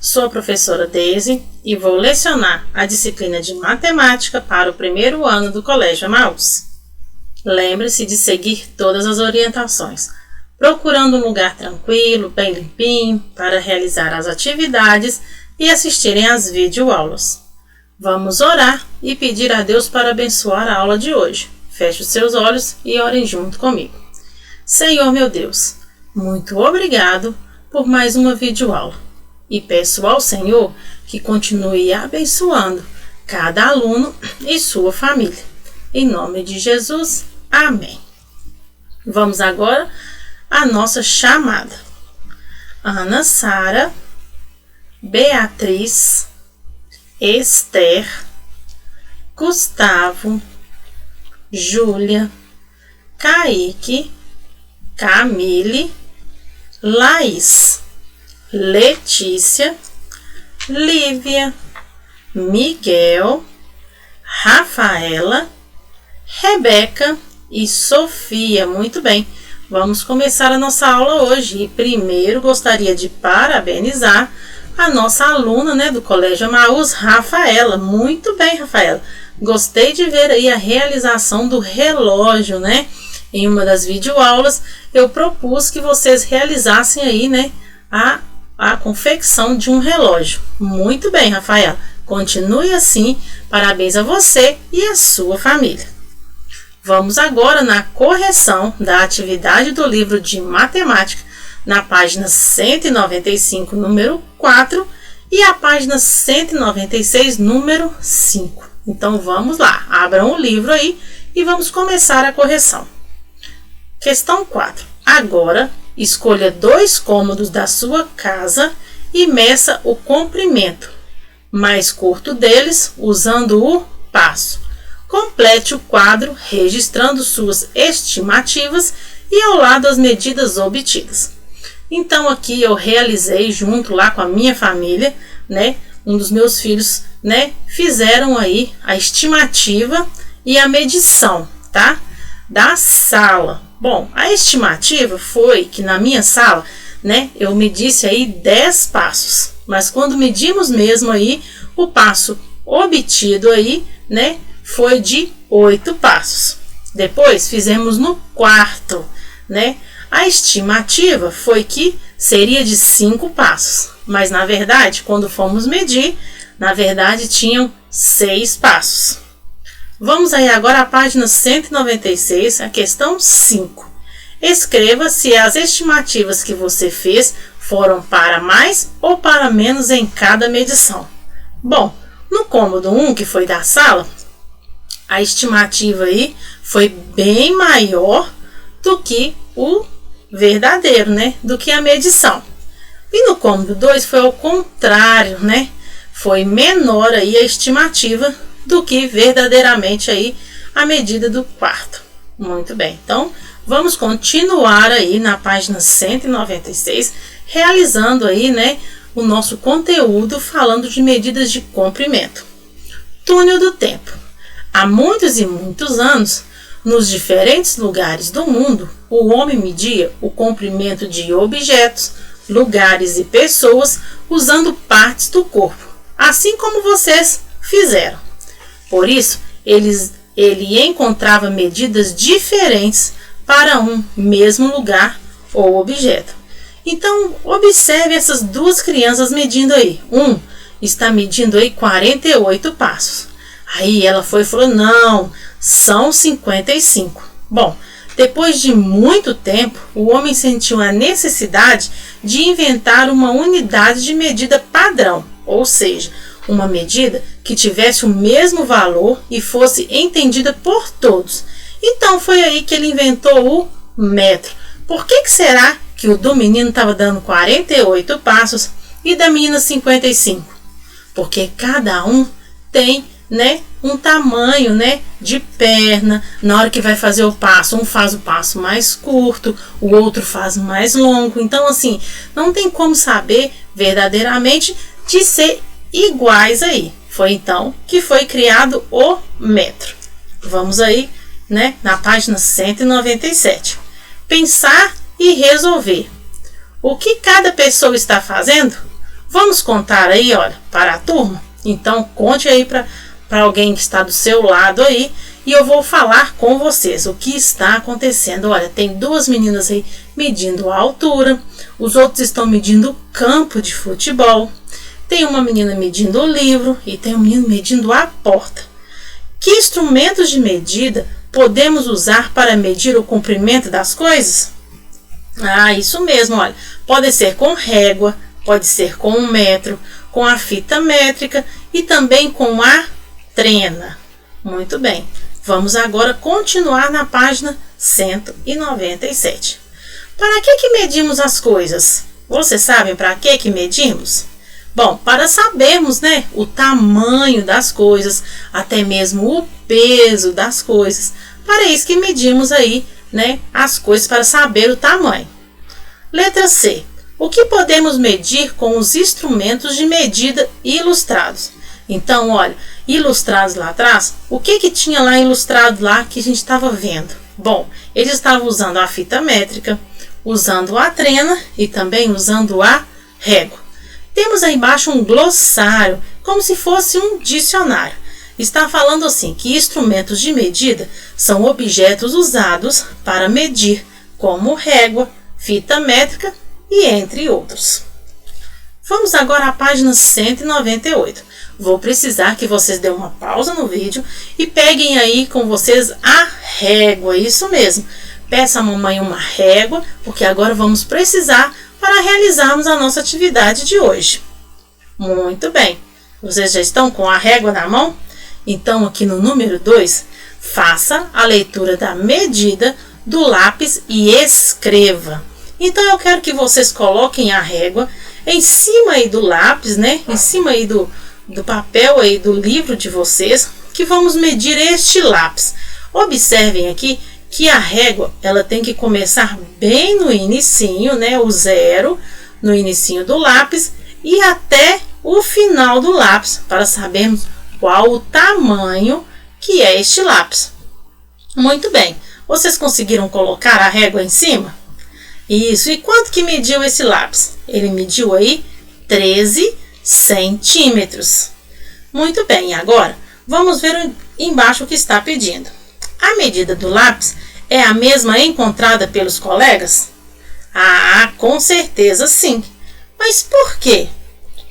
Sou a professora Deise e vou lecionar a disciplina de matemática para o primeiro ano do Colégio Emaús. Lembre-se de seguir todas as orientações, procurando um lugar tranquilo, bem limpinho, para realizar as atividades e assistirem às videoaulas. Vamos orar e pedir a Deus para abençoar a aula de hoje. Feche os seus olhos e orem junto comigo. Senhor meu Deus, muito obrigado por mais uma videoaula. E peço ao Senhor que continue abençoando cada aluno e sua família. Em nome de Jesus, amém. Vamos agora à nossa chamada. Ana Sara, Beatriz, Esther, Gustavo, Júlia, Kaique, Camille, Laís, Letícia, Lívia, Miguel, Rafaela, Rebeca e Sofia. Muito bem, vamos começar a nossa aula hoje. E primeiro gostaria de parabenizar a nossa aluna, do Colégio Emaús, Rafaela. Muito bem, Rafaela. Gostei de ver aí a realização do relógio, Em uma das videoaulas eu propus que vocês realizassem aí, a confecção de um relógio. Muito bem, Rafaela. Continue assim. Parabéns a você e a sua família. Vamos agora na correção da atividade do livro de matemática, na página 195, número 4, e a página 196, número 5. Então, vamos lá. Abram o livro aí e vamos começar a correção. Questão 4. Agora, escolha 2 cômodos da sua casa e meça o comprimento mais curto deles usando o passo. Complete o quadro registrando suas estimativas e ao lado as medidas obtidas. Então aqui eu realizei junto lá com a minha família, Um dos meus filhos, fizeram aí a estimativa e a medição, tá? Da sala. Bom, a estimativa foi que na minha sala, eu medisse aí 10 passos. Mas quando medimos mesmo aí, o passo obtido aí, foi de 8 passos. Depois fizemos no quarto, A estimativa foi que seria de 5 passos. Mas na verdade, quando fomos medir, tinham 6 passos. Vamos aí agora à página 196, a questão 5. Escreva se as estimativas que você fez foram para mais ou para menos em cada medição. Bom, no cômodo 1, que foi da sala, a estimativa aí foi bem maior do que o verdadeiro, do que a medição. E no cômodo 2 foi ao contrário, Foi menor aí a estimativa do que verdadeiramente aí a medida do quarto. Muito bem, então vamos continuar aí na página 196, realizando aí, o nosso conteúdo falando de medidas de comprimento. Túnel do tempo. Há muitos e muitos anos, nos diferentes lugares do mundo, o homem media o comprimento de objetos, lugares e pessoas usando partes do corpo, assim como vocês fizeram. Por isso, ele encontrava medidas diferentes para um mesmo lugar ou objeto. Então, observe essas duas crianças medindo aí. Um está medindo aí 48 passos. Aí ela foi e falou, não, são 55. Bom, depois de muito tempo, o homem sentiu a necessidade de inventar uma unidade de medida padrão, ou seja, uma medida que tivesse o mesmo valor e fosse entendida por todos. Então foi aí que ele inventou o metro. Por que será que o do menino estava dando 48 passos e da menina 55? Porque cada um tem, um tamanho, de perna. Na hora que vai fazer o passo, um faz o passo mais curto, o outro faz mais longo. Então, assim, não tem como saber verdadeiramente de ser iguais aí. Foi então que foi criado o metro. Vamos aí, na página 197. Pensar e resolver. O que cada pessoa está fazendo? Vamos contar aí, olha, para a turma? Então, conte aí para alguém que está do seu lado aí e eu vou falar com vocês o que está acontecendo. Olha, tem duas meninas aí medindo a altura, os outros estão medindo o campo de futebol, tem uma menina medindo o livro e tem um menino medindo a porta. Que instrumentos de medida podemos usar para medir o comprimento das coisas? Ah, isso mesmo, olha, pode ser com régua, pode ser com um metro, com a fita métrica e também com a trena. Muito bem, vamos agora continuar na página 197. Para que medimos as coisas? Vocês sabem para que medimos? Bom, para sabermos, né, o tamanho das coisas, até mesmo o peso das coisas. Para isso que medimos aí, né, as coisas para saber o tamanho. Letra C. O que podemos medir com os instrumentos de medida ilustrados? Então, olha, ilustrados lá atrás, o que tinha lá ilustrado lá que a gente estava vendo? Bom, eles estavam usando a fita métrica, usando a trena e também usando a régua. Temos aí embaixo um glossário, como se fosse um dicionário. Está falando assim que instrumentos de medida são objetos usados para medir, como régua, fita métrica e entre outros. Vamos agora à página 198. Vou precisar que vocês dêem uma pausa no vídeo e peguem aí com vocês a régua, isso mesmo. Peça à mamãe uma régua, porque agora vamos precisar para realizarmos a nossa atividade de hoje. Muito bem. Vocês já estão com a régua na mão? Então, aqui no número 2, faça a leitura da medida do lápis e escreva. Então, eu quero que vocês coloquem a régua em cima aí do lápis, né? Em cima aí do papel aí do livro de vocês, que vamos medir este lápis. Observem aqui que a régua, ela tem que começar bem no inicinho, né? O 0 no inicinho do lápis e até o final do lápis, para sabermos qual o tamanho que é este lápis. Muito bem. Vocês conseguiram colocar a régua em cima? Isso. E quanto que mediu esse lápis? Ele mediu aí 13 centímetros. Muito bem. Agora, vamos ver embaixo o que está pedindo. A medida do lápis é a mesma encontrada pelos colegas? Ah, com certeza sim. Mas por quê?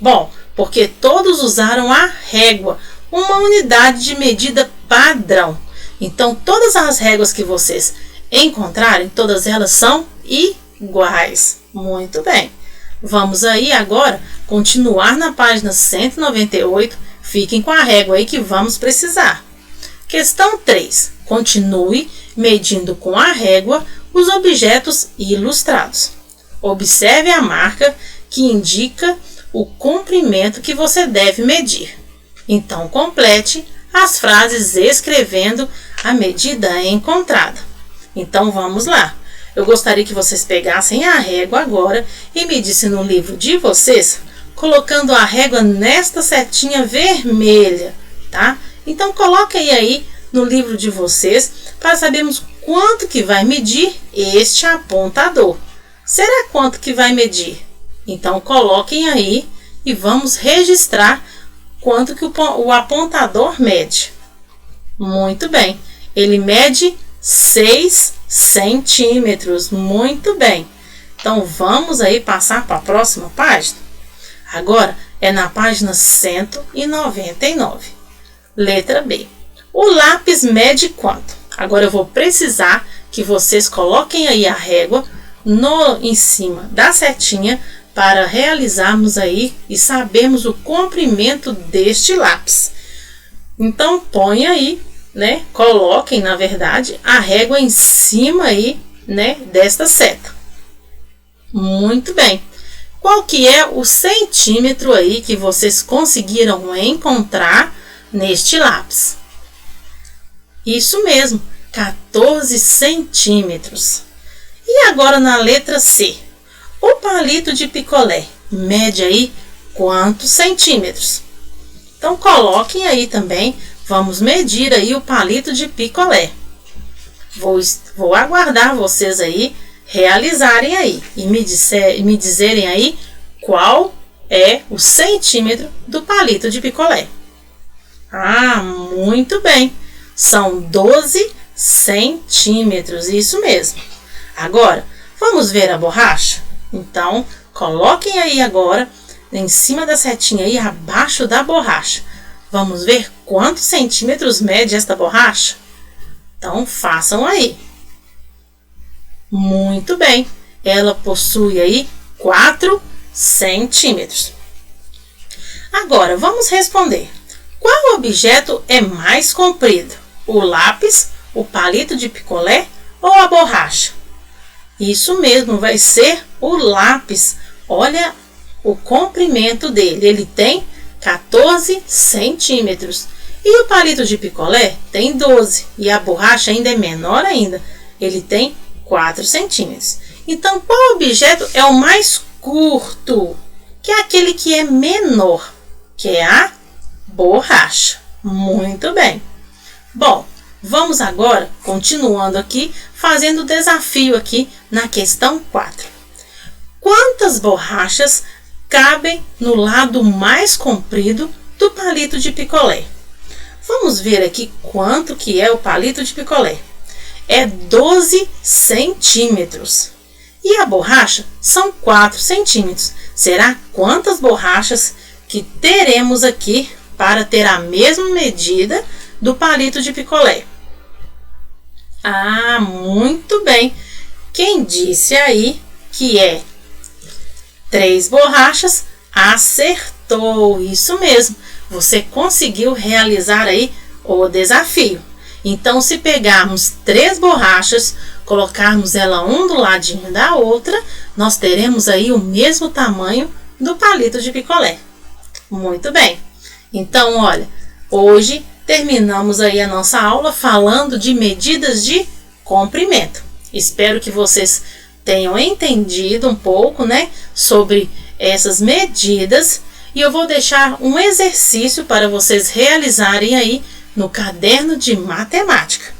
Bom, porque todos usaram a régua, uma unidade de medida padrão. Então, todas as réguas que vocês encontrarem, todas elas são iguais. Muito bem. Vamos aí agora continuar na página 198. Fiquem com a régua aí que vamos precisar. Questão 3. Continue medindo com a régua os objetos ilustrados. Observe a marca que indica o comprimento que você deve medir. Então, complete as frases escrevendo a medida encontrada. Então, vamos lá. Eu gostaria que vocês pegassem a régua agora e medissem no livro de vocês, colocando a régua nesta setinha vermelha, tá? Então, coloquem aí no livro de vocês para sabermos quanto que vai medir este apontador. Será quanto que vai medir? Então, coloquem aí e vamos registrar quanto que o apontador mede. Muito bem. Ele mede 6 centímetros. Muito bem. Então, vamos aí passar para a próxima página. Agora, é na página 199. Letra B. O lápis mede quanto? Agora, eu vou precisar que vocês coloquem aí a régua em cima da setinha para realizarmos aí e sabermos o comprimento deste lápis. Então, põe aí, né? Coloquem, na verdade, a régua em cima aí, né, desta seta. Muito bem. Qual que é o centímetro aí que vocês conseguiram encontrar neste lápis? Isso mesmo, 14 centímetros. E agora na letra C. O palito de picolé mede aí quantos centímetros? Então, coloquem aí também, vamos medir aí o palito de picolé. Vou aguardar vocês aí realizarem aí e me dizerem aí qual é o centímetro do palito de picolé. Ah, muito bem. São 12 centímetros, isso mesmo. Agora, vamos ver a borracha? Então, coloquem aí agora, em cima da setinha aí, abaixo da borracha. Vamos ver quantos centímetros mede esta borracha? Então, façam aí. Muito bem. Ela possui aí 4 centímetros. Agora, vamos responder. Qual objeto é mais comprido? O lápis, o palito de picolé ou a borracha? Isso mesmo, vai ser o lápis. Olha o comprimento dele. Ele tem 14 centímetros. E o palito de picolé tem 12. E a borracha ainda é menor ainda. Ele tem 4 centímetros. Então, qual objeto é o mais curto? Que é aquele que é menor, que é a borracha. Muito bem. Bom, vamos agora, continuando aqui, fazendo o desafio aqui na questão 4. Quantas borrachas cabem no lado mais comprido do palito de picolé? Vamos ver aqui quanto que é o palito de picolé. É 12 centímetros. E a borracha são 4 centímetros. Será quantas borrachas que teremos aqui para ter a mesma medida do palito de picolé? Ah, muito bem. Quem disse aí que é 3 borrachas, acertou. Isso mesmo. Você conseguiu realizar aí o desafio. Então, se pegarmos 3 borrachas, colocarmos ela um do ladinho da outra, nós teremos aí o mesmo tamanho do palito de picolé. Muito bem. Então, olha, hoje terminamos aí a nossa aula falando de medidas de comprimento. Espero que vocês tenham entendido um pouco, né, sobre essas medidas. E eu vou deixar um exercício para vocês realizarem aí no caderno de matemática.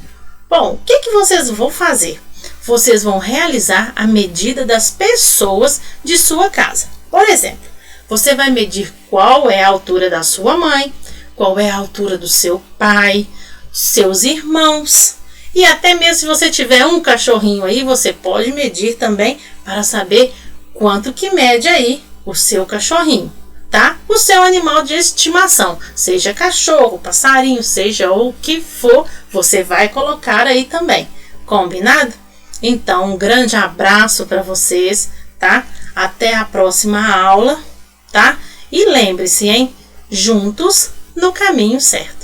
Bom, o que vocês vão fazer? Vocês vão realizar a medida das pessoas de sua casa. Por exemplo, você vai medir qual é a altura da sua mãe, qual é a altura do seu pai, seus irmãos. E até mesmo se você tiver um cachorrinho aí, você pode medir também para saber quanto que mede aí o seu cachorrinho, tá? O seu animal de estimação, seja cachorro, passarinho, seja o que for, você vai colocar aí também. Combinado? Então, um grande abraço para vocês, tá? Até a próxima aula, tá? E lembre-se, hein? Juntos no caminho certo.